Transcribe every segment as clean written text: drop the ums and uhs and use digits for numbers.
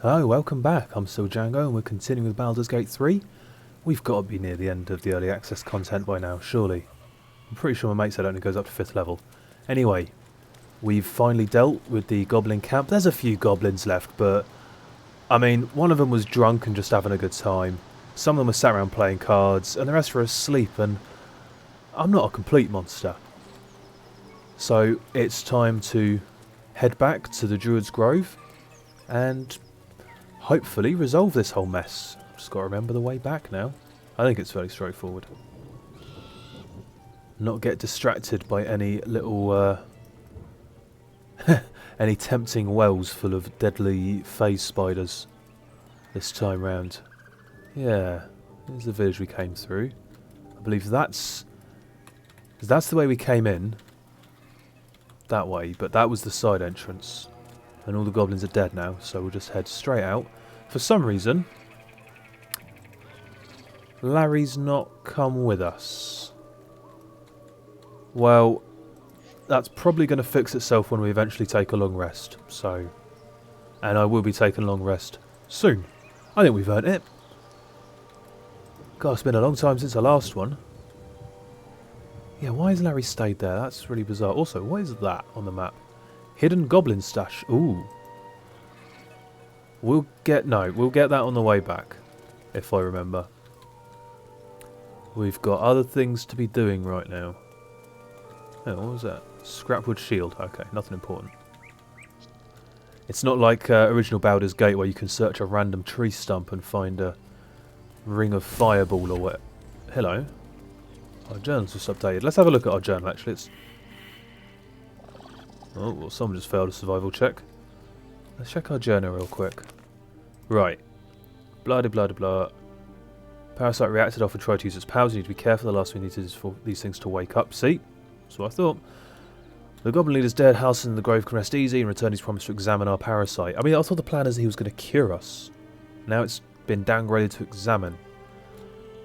Oh, welcome back. I'm still Django and we're continuing with Baldur's Gate 3. We've got to be near the end of the early access content by now, surely. I'm pretty sure my mate said it only goes up to 5th level. Anyway, we've finally dealt with the goblin camp. There's a few goblins left, but I mean, one of them was drunk and just having a good time. Some of them were sat around playing cards, and the rest were asleep, and I'm not a complete monster. So it's time to head back to the Druid's Grove and hopefully resolve this whole mess. Just got to remember the way back now. I think it's fairly straightforward. Not get distracted by any little any tempting wells full of deadly phase spiders this time round. Yeah, here's the village we came through. I believe that's the way we came in. That way, but that was the side entrance. And all the goblins are dead now, so we'll just head straight out. For some reason, Larry's not come with us. Well, that's probably going to fix itself when we eventually take a long rest. So, and I will be taking a long rest soon. I think we've earned it. God, it's been a long time since the last one. Yeah, why has Larry stayed there? That's really bizarre. Also, what is that on the map? Hidden goblin stash. Ooh. We'll get that on the way back, if I remember. We've got other things to be doing right now. Oh, what was that? Scrapwood shield. Okay, nothing important. It's not like original Baldur's Gate where you can search a random tree stump and find a ring of fireball or what. Hello. Our journal's just updated. Let's have a look at our journal, actually. It's... Oh, well, someone just failed a survival check. Let's check our journal real quick. Right. Blah de blah de blah. Parasite reacted off and tried to use its powers. You need to be careful. The last thing we need is for these things to wake up. See? That's what I thought. The goblin leader's dead. Halsin in the grove can rest easy. In return, he's promised to examine our parasite. I mean, I thought the plan is he was going to cure us. Now it's been downgraded to examine.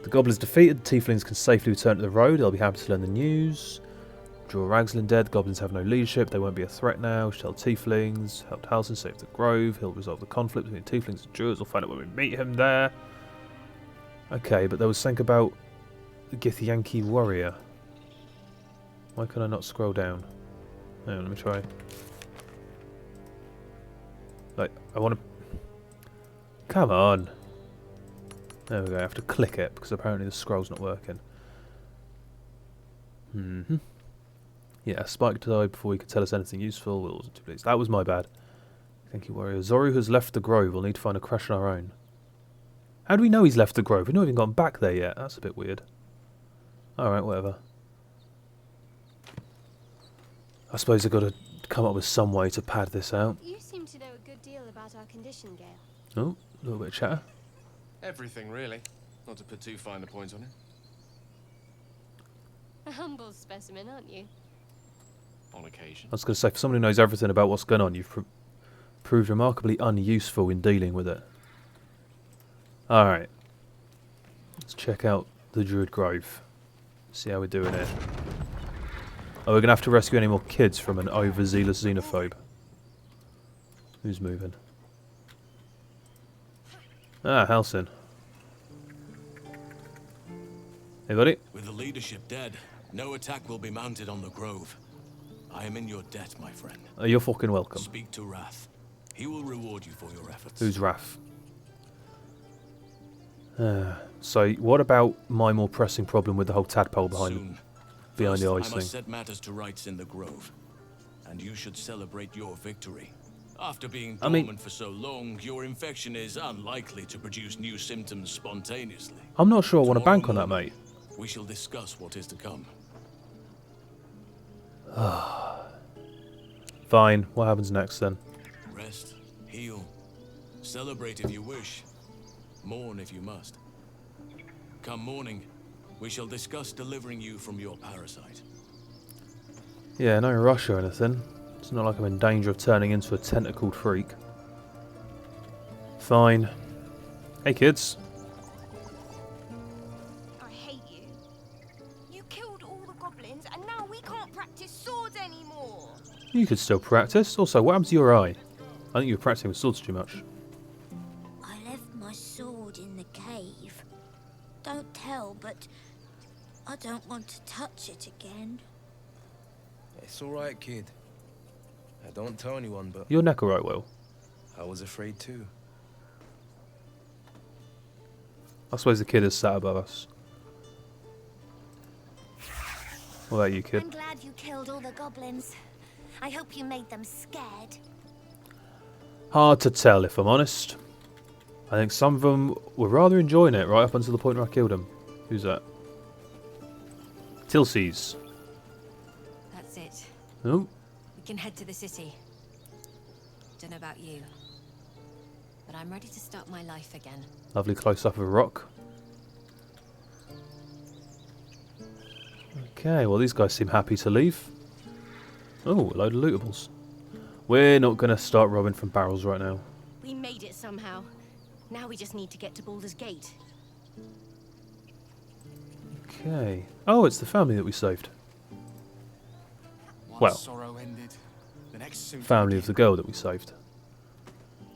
The goblins defeated. The tieflings can safely return to the road. They'll be happy to learn the news. Draw Ragslin dead. The goblins have no leadership. They won't be a threat now. Tell tieflings. Helped Halsin save the grove. He'll resolve the conflict between tieflings and druids. We'll find out when we meet him there. Okay, but there was something about the Githyanki warrior. Why can I not scroll down? Hang on, let me try. Like, I want to... Come on! There we go, I have to click it because apparently the scroll's not working. Yeah, Spike died before he could tell us anything useful. Will wasn't too pleased. That was my bad. Thank you, warrior. Zoru has left the grove. We'll need to find a crash on our own. How do we know he's left the grove? We've not even gone back there yet. That's a bit weird. Alright, whatever. I suppose I've got to come up with some way to pad this out. You seem to know a good deal about our condition, Gale. Oh, a little bit of chatter. Everything, really. Not to put too fine a point on it. A humble specimen, aren't you? On occasion. I was going to say, for someone who knows everything about what's going on, you've proved remarkably unuseful in dealing with it. Alright. Let's check out the Druid Grove. See how we're doing here. Oh, we're going to have to rescue any more kids from an overzealous xenophobe. Who's moving? Ah, Halsin. Hey, buddy. With the leadership dead, no attack will be mounted on the grove. I am in your debt, my friend. Oh, you're fucking welcome. Speak to Wrath. He will reward you for your efforts. Who's Wrath? So, what about my more pressing problem with the whole tadpole behind the ice I thing? must set matters to rights in the grove, and you should celebrate your victory. After being dormant for so long, your infection is unlikely to produce new symptoms spontaneously. I'm not sure I want to bank on that, mate. We shall discuss what is to come. Fine. What happens next then? Rest, heal, celebrate if you wish, mourn if you must. Come morning, we shall discuss delivering you from your parasite. Yeah, no rush or anything. It's not like I'm in danger of turning into a tentacled freak. Fine. Hey, kids. I hate you. You killed all the goblins and now we can't practice swords anymore. You could still practice. Also, what happened to your eye? I think you were practicing with swords too much. my sword in the cave. Don't tell, but I don't want to touch it again. It's all right, kid. I don't tell anyone, but Your neck alright, Will? I was afraid too. I suppose the kid is sat above us. What about you, kid? I'm glad you killed all the goblins. I hope you made them scared. Hard to tell, if I'm honest. I think some of them were rather enjoying it right up until the point where I killed them. Who's that? Tilsies. That's it. Oh, We can head to the city. Don't know about you, but I'm ready to start my life again. lovely close up of a rock. Okay, well these guys seem happy to leave. Oh, a load of lootables. We're not going to start robbing from barrels right now. We made it somehow. Now we just need to get to Baldur's Gate. Okay. Oh, it's the family that we saved. One Well. sorrow ended, the next soon. Family of the girl that we saved.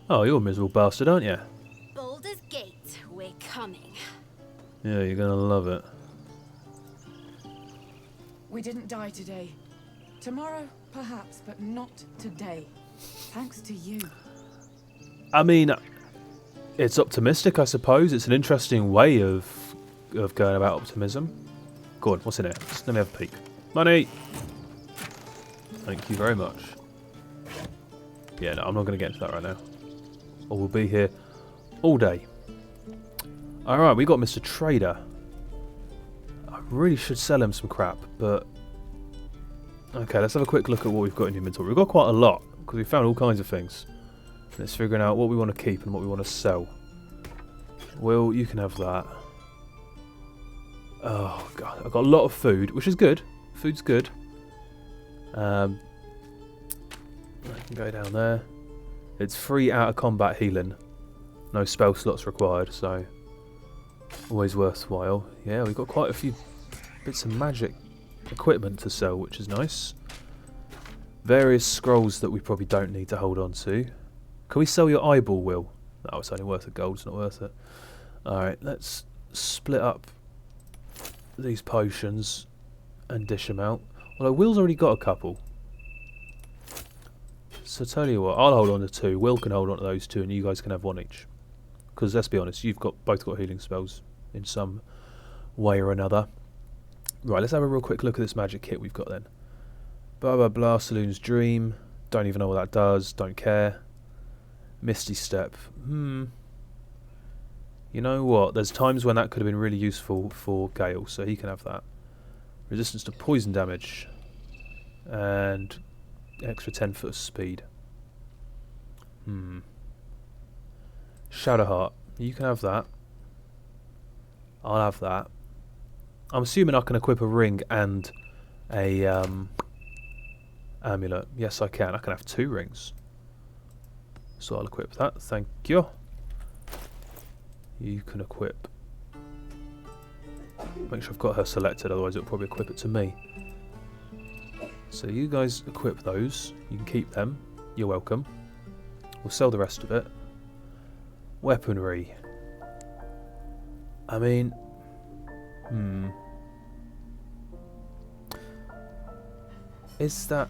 Oh, you're a miserable bastard, aren't you? Baldur's Gate, we're coming. Yeah, you're going to love it. We didn't die today. Tomorrow, perhaps, but not today. Thanks to you. I mean, it's optimistic, I suppose. It's an interesting way of going about optimism. Go on, what's in it? Just let me have a peek. Money! Thank you very much. Yeah, no, I'm not going to get into that right now. Or we'll be here all day. Alright, we got Mr. Trader. I really should sell him some crap, but... Okay, let's have a quick look at what we've got in inventory. We've got quite a lot, because we found all kinds of things. Let's figure out what we want to keep and what we want to sell. Will, you can have that. Oh, God. I've got a lot of food, which is good. Food's good. I can go down there. It's free out of combat healing. No spell slots required, so... Always worthwhile. Yeah, we've got quite a few bits of magic equipment to sell, which is nice. Various scrolls that we probably don't need to hold on to. Can we sell your eyeball, Will? No, it's only worth a gold, it's not worth it. Alright, let's split up these potions and dish them out. Although Will's already got a couple. So tell you what, I'll hold on to two, Will can hold on to those two, and you guys can have one each. Because let's be honest, you've both got healing spells in some way or another. Right, let's have a real quick look at this magic kit we've got then. Blah blah blah, Saloon's Dream. Don't even know what that does, don't care. Misty Step. You know what, there's times when that could have been really useful for Gale, so he can have that. Resistance to poison damage. And extra 10 foot of speed. Shadowheart. You can have that. I'll have that. I'm assuming I can equip a ring and a amulet. Yes, I can. I can have 2 rings. So I'll equip that. Thank you. You can equip. Make sure I've got her selected, otherwise it'll probably equip it to me. So you guys equip those. You can keep them. You're welcome. We'll sell the rest of it. Weaponry. I mean... Is that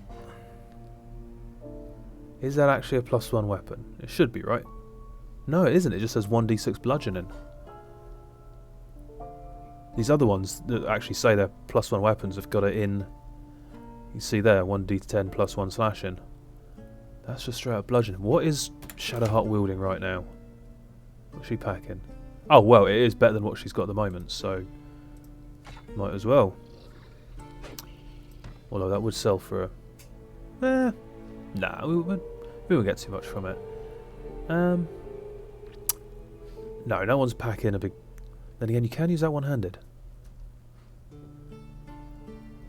actually a +1 weapon? It should be, right? No, it isn't. It just says 1d6 bludgeoning. These other ones that actually say they're +1 weapons have got it in... You see there, 1d10 +1 slashing. That's just straight up bludgeoning. What is Shadowheart wielding right now? What's she packing? Oh, well, it is better than what she's got at the moment, so... Might as well. Although that would sell for a... Nah, we won't get too much from it. No one's packing a big... Then again, you can use that one-handed.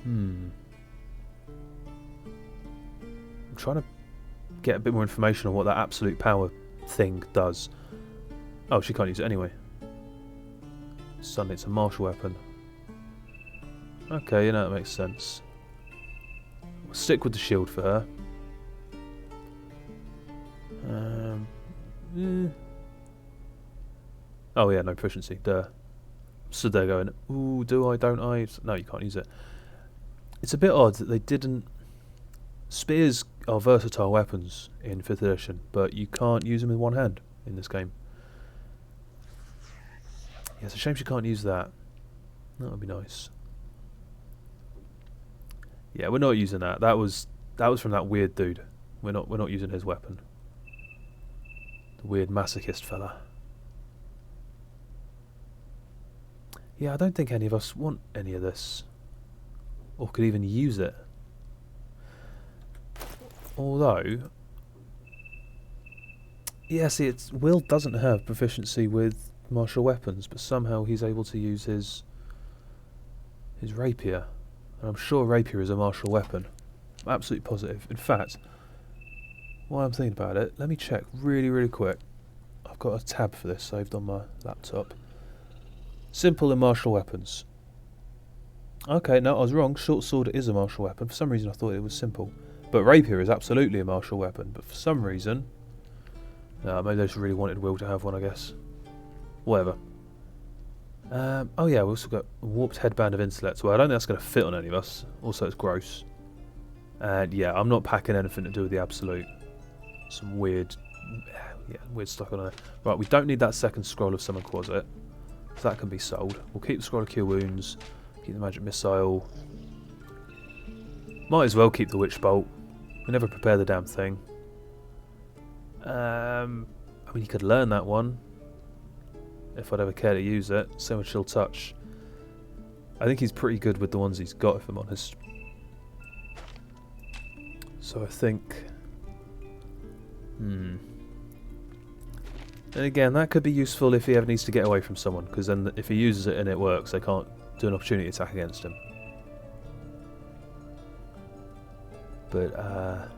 I'm trying to get a bit more information on what that absolute power thing does. Oh, she can't use it anyway. Suddenly it's a martial weapon. Okay, you know, that makes sense. We'll stick with the shield for her. Oh yeah, no proficiency. Duh. Stood there going, ooh, do I, don't I? No, you can't use it. It's a bit odd that they didn't... Spears are versatile weapons in 5th edition, but you can't use them with one hand in this game. Yeah, it's a shame she can't use that. That would be nice. Yeah, we're not using that. That was from that weird dude. We're not using his weapon. The weird masochist fella. Yeah, I don't think any of us want any of this. Or could even use it. Although... Yeah, see, Will doesn't have proficiency with martial weapons, but somehow he's able to use his rapier. And I'm sure rapier is a martial weapon. I'm absolutely positive. In fact, while I'm thinking about it, let me check really, really quick. I've got a tab for this saved on my laptop. Simple and martial weapons. Okay, no, I was wrong. Short sword is a martial weapon. For some reason I thought it was simple. But rapier is absolutely a martial weapon. But for some reason... maybe they just really wanted Will to have one, I guess. Whatever. Oh yeah, we also got a warped headband of intellect. Well, I don't think that's going to fit on any of us. Also, it's gross. And yeah, I'm not packing anything to do with the absolute. Some weird... Yeah, weird stuff on there. Right, we don't need that second scroll of Summon Quasit. So that can be sold. We'll keep the scroll of Cure Wounds. Keep the magic missile. Might as well keep the witch bolt. We never prepare the damn thing. I mean, you could learn that one. If I'd ever care to use it. So much Chill Touch. I think he's pretty good with the ones he's got, if I'm honest. So I think... And again, that could be useful if he ever needs to get away from someone, because then if he uses it and it works, they can't do an opportunity attack against him. But, I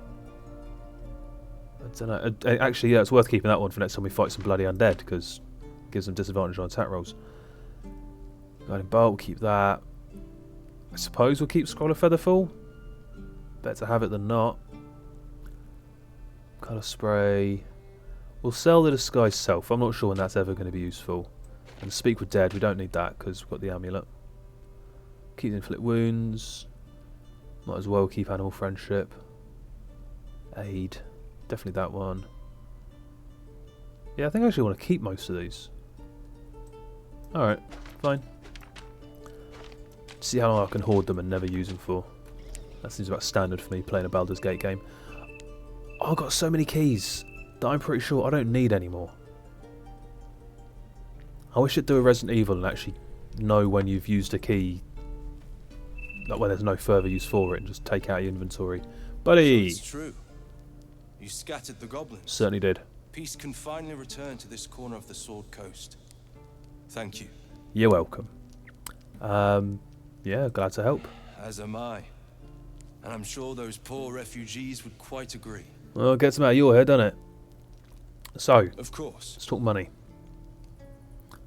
don't know. Actually, yeah, it's worth keeping that one for next time we fight some bloody undead, because it gives them disadvantage on attack rolls. Guiding Bolt, we'll keep that. I suppose we'll keep Scroll of Featherfall. Better to have it than not. Colour Spray. We'll sell the Disguise Self. I'm not sure when that's ever going to be useful. And Speak with Dead, we don't need that because we've got the amulet. Keep the Inflict Wounds. Might as well keep Animal Friendship. Aid. Definitely that one. Yeah, I think I actually want to keep most of these. Alright, fine. See how long I can hoard them and never use them for. That seems about standard for me playing a Baldur's Gate game. Oh, I've got so many keys that I'm pretty sure I don't need anymore. I wish it'd do a Resident Evil and actually know when you've used a key, like when there's no further use for it, and just take out your inventory. Buddy! So it's true. You scattered the goblins. Certainly did. Peace can finally return to this corner of the Sword Coast. Thank you. You're welcome. Yeah, glad to help. As am I. And I'm sure those poor refugees would quite agree. Well, it gets them out of your head, doesn't it? So, Of course. let's talk money.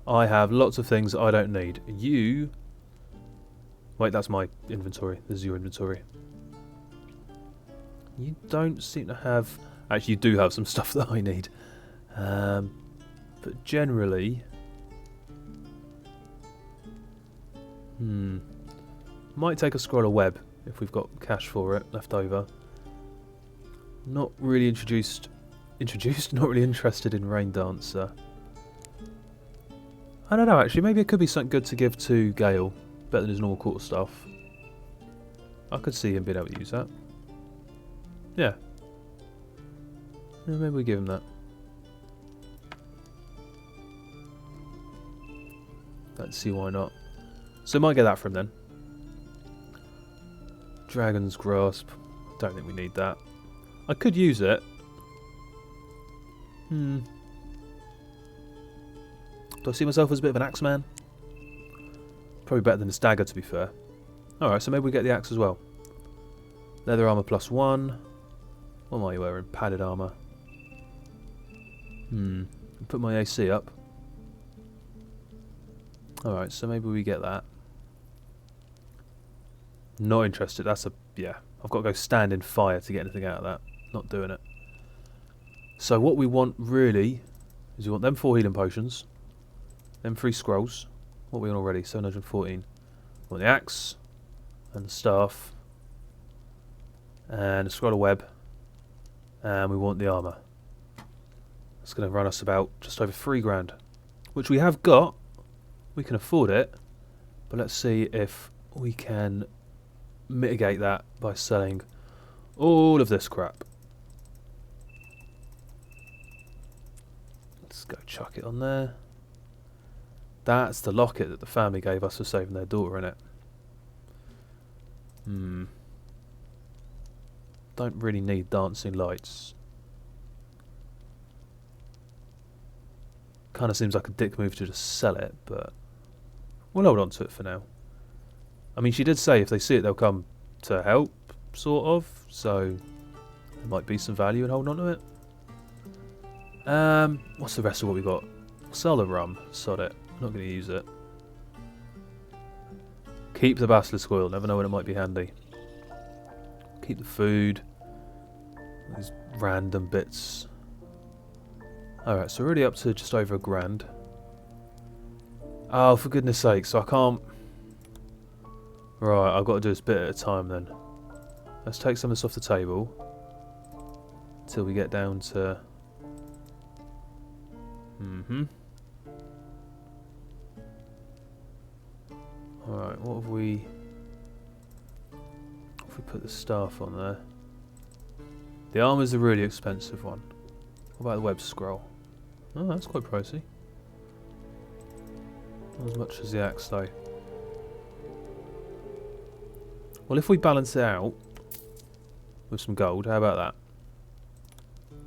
I have lots of things that I don't need. You... Wait, that's my inventory. This is your inventory. You don't seem to have... Actually, you do have some stuff that I need. But generally... Might take a scroll of web if we've got cash for it left over. Not really not really interested in Rain Dancer. I don't know actually, maybe it could be something good to give to Gale. Better than his normal quarter staff. I could see him being able to use that. Yeah. Yeah, maybe we give him that. Let's see why not. So might get that from then. Dragon's Grasp. Don't think we need that. I could use it. Do I see myself as a bit of an axe man? Probably better than a dagger, to be fair. Alright, so maybe we get the axe as well. Leather armor +1. What am I wearing? Padded armor. Put my AC up. Alright, so maybe we get that. Not interested. That's a... yeah. I've got to go stand in fire to get anything out of that. Not doing it. So what we want really is we want them 4 healing potions. Them 3 scrolls. What are we on already? 714. We want the axe, and the staff, and a scroll of web, and we want the armour. It's going to run us about just over 3 grand, which we have got. We can afford it, but let's see if we can mitigate that by selling all of this crap. Let's go chuck it on there. That's the locket that the family gave us for saving their daughter, innit? Don't really need dancing lights. Kind of seems like a dick move to just sell it, but we'll hold on to it for now. I mean, she did say if they see it, they'll come to help, sort of, so there might be some value in holding on to it. What's the rest of what we got? Sell the rum, sod it. Not going to use it. Keep the basilisk oil, never know when it might be handy. Keep the food. These random bits. Alright, so we're already up to just over £1 grand. Oh, for goodness sake, so I can't... Right, I've got to do this bit at a time then. Let's take some of this off the table. Till we get down to... Alright, what have we... If we put the staff on there... The armor's a really expensive one. What about the web scroll? Oh, that's quite pricey. Not as much as the axe though. Well, if we balance it out with some gold, how about that?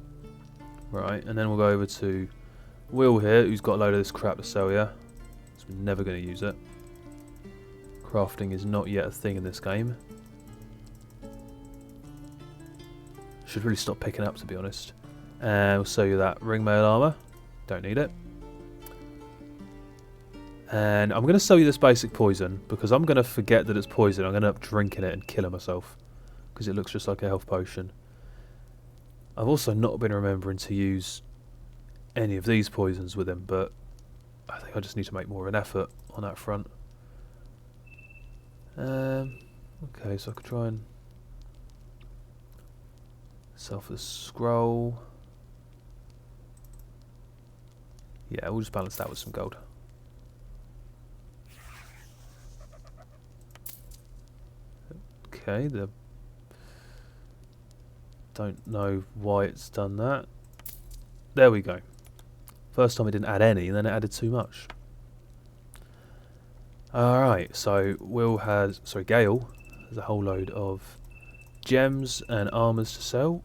Right, and then we'll go over to Will here, who's got a load of this crap to sell you. So we're never going to use it. Crafting is not yet a thing in this game. Should really stop picking up, to be honest. And we'll sell you that ringmail armour. Don't need it. And I'm going to sell you this basic poison because I'm going to forget that it's poison. I'm going to end up drinking it and killing myself because it looks just like a health potion. I've also not been remembering to use any of these poisons with him, but I think I just need to make more of an effort on that front. Okay, so I could try and sell for the scroll. Yeah, we'll just balance that with some gold. Okay, don't know why it's done that. There we go. First time it didn't add any, and then it added too much. Alright, so Gale has a whole load of gems and armours to sell.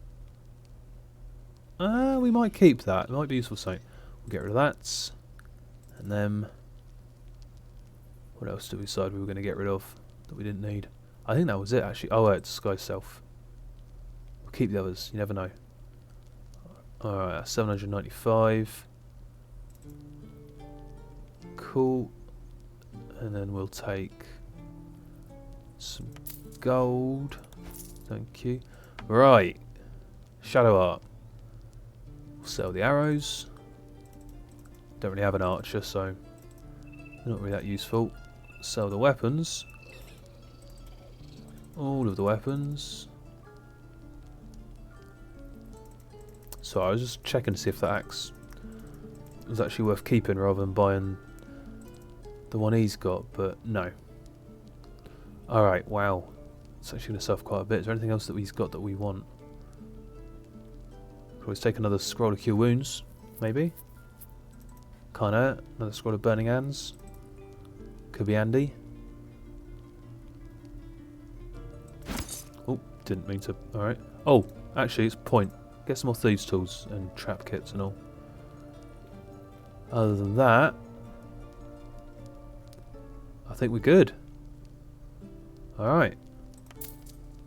We might keep that. It might be useful something. We'll get rid of that. And then... What else did we decide we were going to get rid of that we didn't need? I think that was it, actually. Oh, it's Disguise Self. We'll keep the others. You never know. Alright, that's 795. Cool. And then we'll take some gold. Thank you. Right. Shadow art. We'll sell the arrows. Don't really have an archer, so not really that useful. Sell the weapons. All of the weapons. So I was just checking to see if the axe was actually worth keeping rather than buying the one he's got, but no. Alright, wow. It's actually going to sell for quite a bit. Is there anything else that he's got that we want? Could always take another scroll of cure wounds, maybe. Can't hurt. Another scroll of burning hands. Could be handy. Oh, didn't mean to. Alright. Oh, actually, it's point. Get some more thieves' tools and trap kits and all. Other than that, I think we're good. Alright.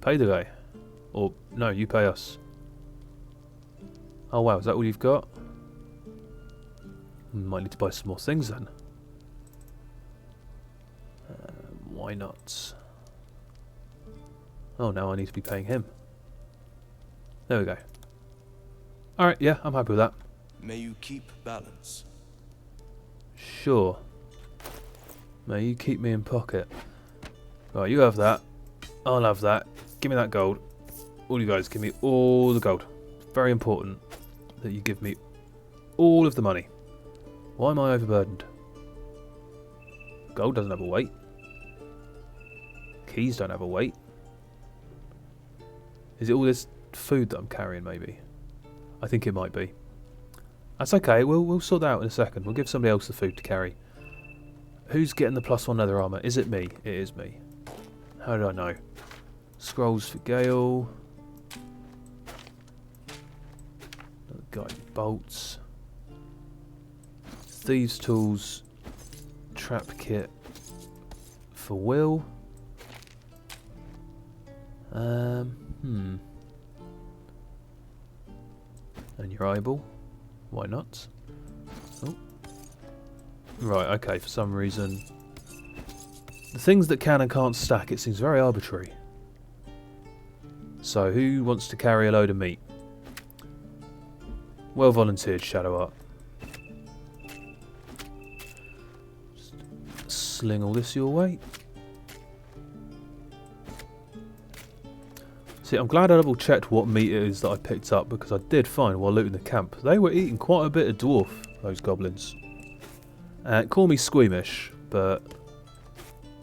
Pay the guy. Or, no, you pay us. Oh wow, is that all you've got? Might need to buy some more things then. Why not? Oh, now I need to be paying him. There we go. Alright, yeah, I'm happy with that. May you keep balance. Sure. May you keep me in pocket. Right, you have that. I'll have that. Give me that gold. All you guys, give me all the gold. Very important that you give me all of the money. Why am I overburdened? Gold doesn't have a weight. Keys don't have a weight. Is it all this food that I'm carrying, maybe? I think it might be. That's okay, we'll sort that out in a second. We'll give somebody else the food to carry. Who's getting the +1 leather armour? Is it me? It is me. How did I know? Scrolls for Gale. Guided bolts. Thieves' tools. Trap kit for Will. And your eyeball. Why not? Oh. Right, okay, for some reason. The things that can and can't stack, it seems very arbitrary. So, who wants to carry a load of meat? Well volunteered, Shadow Art. Just sling all this your way. See, I'm glad I double checked what meat it is that I picked up, because I did find while looting the camp they were eating quite a bit of dwarf, those goblins. Call me squeamish, but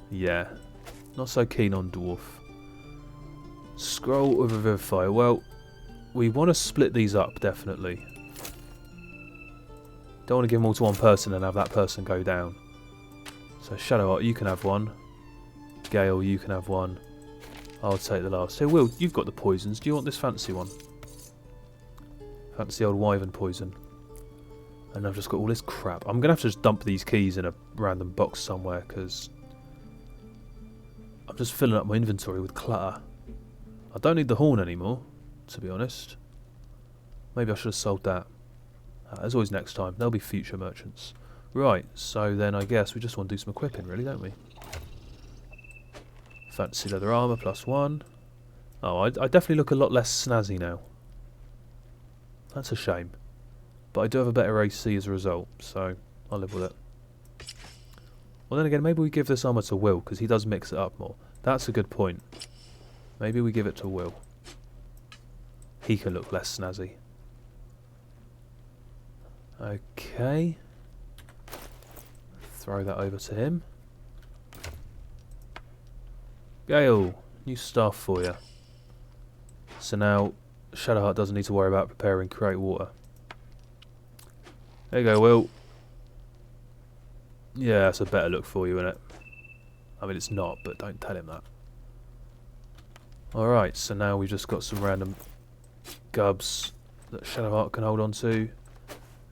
yeah, not so keen on dwarf. Scroll of Revivify. Well, we want to split these up, definitely. Don't want to give them all to one person and have that person go down. So Shadow Art, you can have one. Gale, you can have one. I'll take the last. Hey Will, you've got the poisons. Do you want this fancy one? Fancy old wyvern poison. And I've just got all this crap. I'm going to have to just dump these keys in a random box somewhere, because I'm just filling up my inventory with clutter. I don't need the horn anymore, to be honest. Maybe I should have sold that. As always, next time. There'll be future merchants. Right, so then I guess we just want to do some equipping, really, don't we? Fancy leather armour +1. Oh, I definitely look a lot less snazzy now. That's a shame. But I do have a better AC as a result, so I'll live with it. Well, then again, maybe we give this armour to Will, because he does mix it up more. That's a good point. Maybe we give it to Will. He can look less snazzy. Okay. Throw that over to him. Gale, new staff for you. So now Shadowheart doesn't need to worry about preparing create water. There you go, Will. Yeah, that's a better look for you, isn't it? I mean, it's not, but don't tell him that. Alright, so now we've just got some random gubs that Shadowheart can hold on to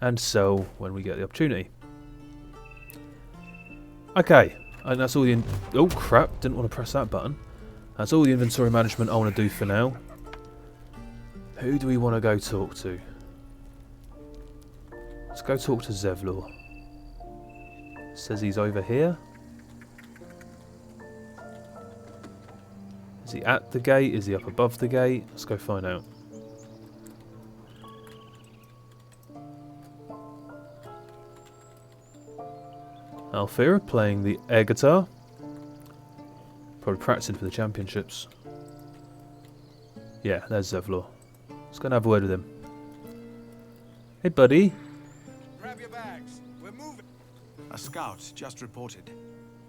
and sell when we get the opportunity. Okay, and that's all the... Oh crap, didn't want to press that button. That's all the inventory management I want to do for now. Who do we want to go talk to? Let's go talk to Zevlor. Says he's over here. Is he at the gate? Is he up above the gate? Let's go find out. Alfira playing the air guitar. Probably practicing for the championships. Yeah, there's Zevlor. Let's go and have a word with him. Hey buddy. Grab your bags. We're moving. A scout just reported.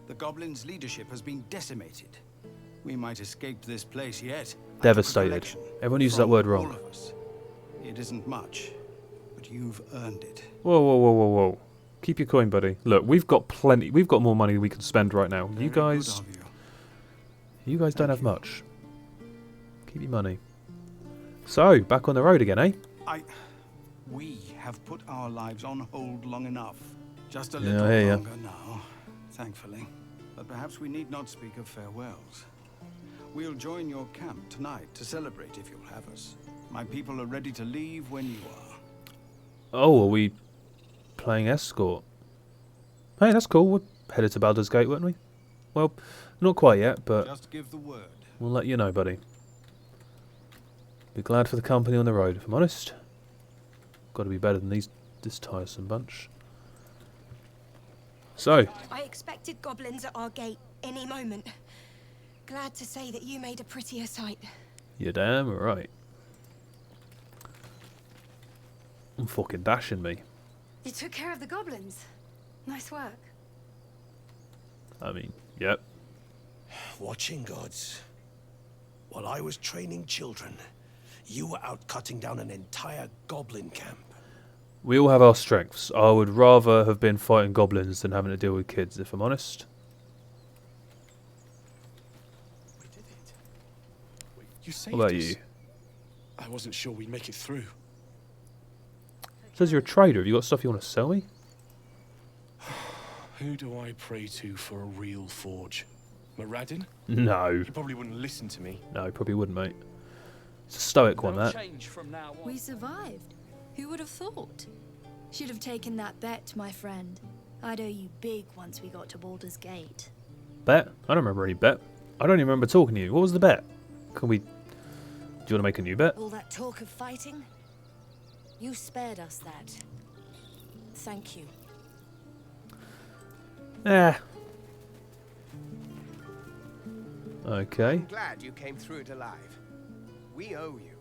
The goblins' leadership has been decimated. We might escape this place yet. Devastated. Everyone uses that word wrong. All of us. It isn't much, but you've earned it. Whoa, whoa, whoa, whoa, whoa. Keep your coin, buddy. Look, we've got plenty. We've got more money than we can spend right now. You guys don't have much. Keep your money. So, back on the road again, eh? We have put our lives on hold long enough. Just a little longer now, thankfully. But perhaps we need not speak of farewells. We'll join your camp tonight to celebrate if you'll have us. My people are ready to leave when you are. Oh, are we playing escort? Hey, that's cool. We're headed to Baldur's Gate, weren't we? Well, not quite yet, but just give the word. We'll let you know, buddy. Be glad for the company on the road, if I'm honest. Got to be better than this tiresome bunch. So, I expected goblins at our gate any moment. Glad to say that you made a prettier sight. you're damn right. I'm fucking dashing me. You took care of the goblins. Nice work. I mean, yep. Watching gods. While I was training children, you were out cutting down an entire goblin camp. We all have our strengths. I would rather have been fighting goblins than having to deal with kids, if I'm honest. We did it. You saved What about us. you? I wasn't sure we'd make it through. Says you're a trader. Have you got stuff you want to sell me? Who do I pray to for a real forge? Moradin? No. He probably wouldn't listen to me. No, probably wouldn't, mate. It's a stoic one, that. Change from now on. We survived. Who would have thought? Should have taken that bet, my friend. I'd owe you big once we got to Baldur's Gate. Bet? I don't remember any bet. I don't even remember talking to you. What was the bet? Can we... Do you want to make a new bet? All that talk of fighting? You spared us that. Thank you. Okay. I'm glad you came through it alive. We owe you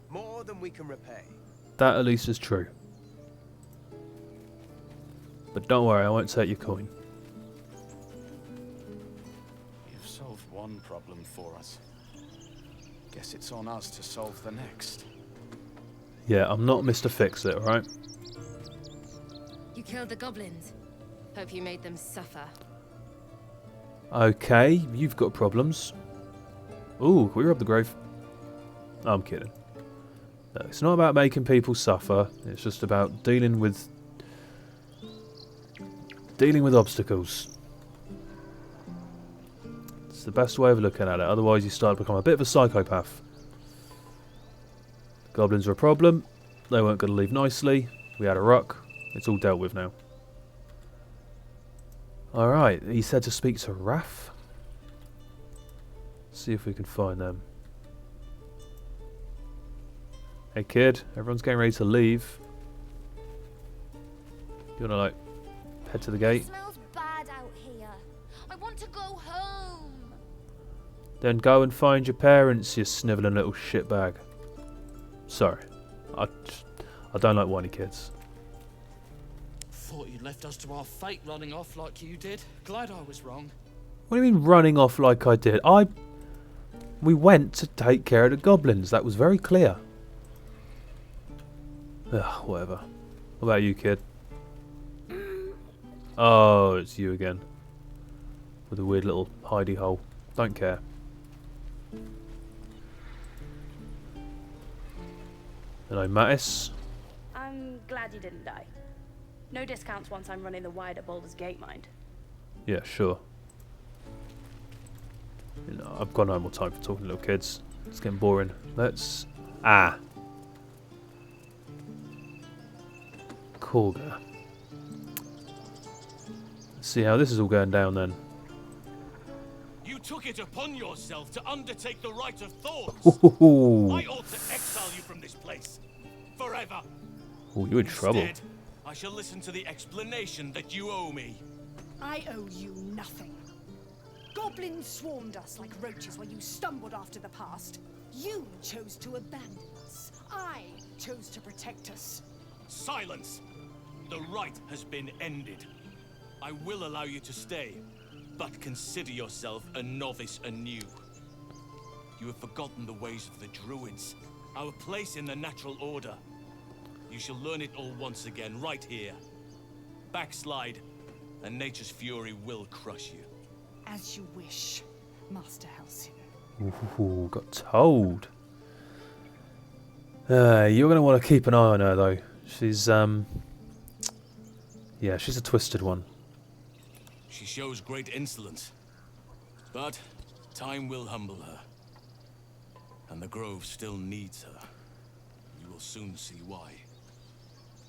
more than we can repay. That at least is true. But don't worry, I won't take your coin. You've solved one problem for us. Guess it's on us to solve the next. Yeah, I'm not Mr. Fix-It, alright? You killed the goblins. Hope you made them suffer. Okay, you've got problems. Ooh, can we rob the grave? I'm kidding. No, it's not about making people suffer. It's just about dealing with obstacles. It's the best way of looking at it. Otherwise, you start to become a bit of a psychopath. Goblins are a problem. They weren't going to leave nicely. We had a ruck. It's all dealt with now. Alright, he said to speak to Raph. See if we can find them. Hey kid, everyone's getting ready to leave. You wanna like head to the gate? It smells bad out here. I want to go home. Then go and find your parents, you snivelling little shitbag. Sorry. I don't like whiny kids. Thought you'd left us to our fate running off like you did. Glad I was wrong. What do you mean running off like I did? We went to take care of the goblins. That was very clear. Ugh, whatever. What about you, kid? Oh, it's you again. With a weird little hidey hole. Don't care. Hello, Mattis. I'm glad you didn't die. No discounts once I'm running the wide at Baldur's Gate, mind. Yeah, sure. You know, I've got no more time for talking to little kids. It's getting boring. Let's... Korga. Let's see how this is all going down then. You took it upon yourself to undertake the rite of thorns. Ooh. I ought to exile you from this place. Forever. Oh, you're in trouble. Instead, I shall listen to the explanation that you owe me. I owe you nothing. Goblins swarmed us like roaches while you stumbled after the past. You chose to abandon us. I chose to protect us. Silence! The rite has been ended. I will allow you to stay, but consider yourself a novice anew. You have forgotten the ways of the Druids, our place in the natural order. You shall learn it all once again, right here. Backslide, and nature's fury will crush you. As you wish, Master Halsin. Ooh, got told. You're going to want to keep an eye on her, though. She's, yeah, she's a twisted one. She shows great insolence, but time will humble her. And the Grove still needs her. You will soon see why.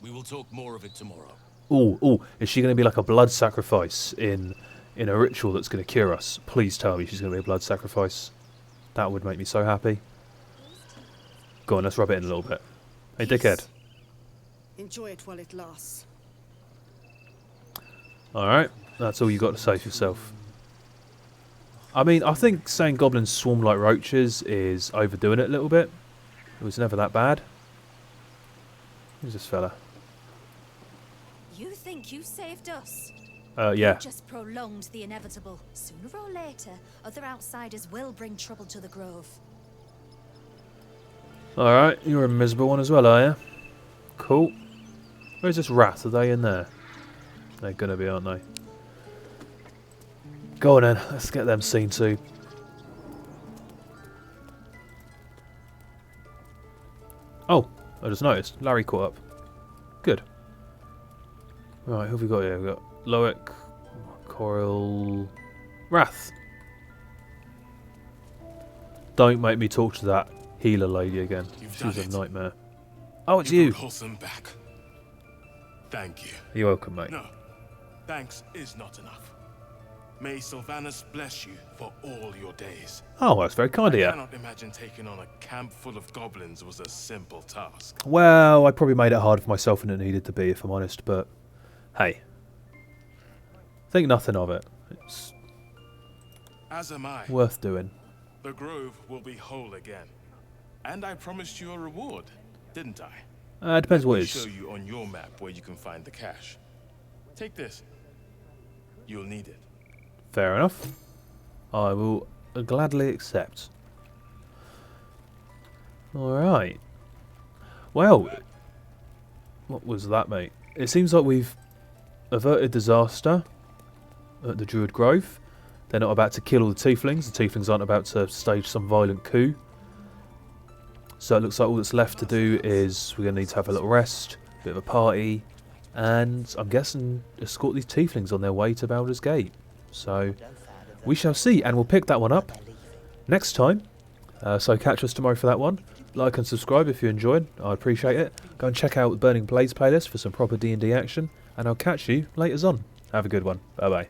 We will talk more of it tomorrow. Ooh, is she going to be like a blood sacrifice in a ritual that's going to cure us? Please tell me she's going to be a blood sacrifice. That would make me so happy. Go on, let's rub it in a little bit. Hey, dickhead. Enjoy it while it lasts. Alright. That's all you got to say for yourself. I mean, I think saying goblins swarm like roaches is overdoing it a little bit. It was never that bad. Who's this fella? You think you saved us? Yeah. You just prolonged the inevitable. Sooner or later, other outsiders will bring trouble to the grove. Alright, you're a miserable one as well, are you? Cool. Where's this rat? Are they in there? They're gonna be, aren't they? Go on then, let's get them seen too. Oh, I just noticed. Larry caught up. Good. Right, who have we got here? We've got Loic, Coral, Wrath. Don't make me talk to that healer lady again. She's a nightmare. Oh, it's you. Halsin back. Thank you. You're welcome, mate. No, thanks is not enough. May Sylvanus bless you for all your days. Oh, that's very kind of you. I cannot imagine taking on a camp full of goblins was a simple task. Well, I probably made it hard for myself than it needed to be, if I'm honest, but hey. Think nothing of it. It's as am I. Worth doing. The grove will be whole again. And I promised you a reward, didn't I? It depends what it is. I'll show you on your map where you can find the cache. Take this. You'll need it. Fair enough. I will gladly accept. Alright. Well, what was that, mate? It seems like we've averted disaster at the Druid Grove. They're not about to kill all the Tieflings. The Tieflings aren't about to stage some violent coup. So it looks like all that's left to do is we're going to need to have a little rest, a bit of a party, and I'm guessing escort these Tieflings on their way to Baldur's Gate. So we shall see, and we'll pick that one up next time. So catch us tomorrow for that one. Like and subscribe if you enjoyed. I appreciate it. Go and check out the Burning Blades playlist for some proper D&D action, and I'll catch you later on. Have a good one. Bye bye.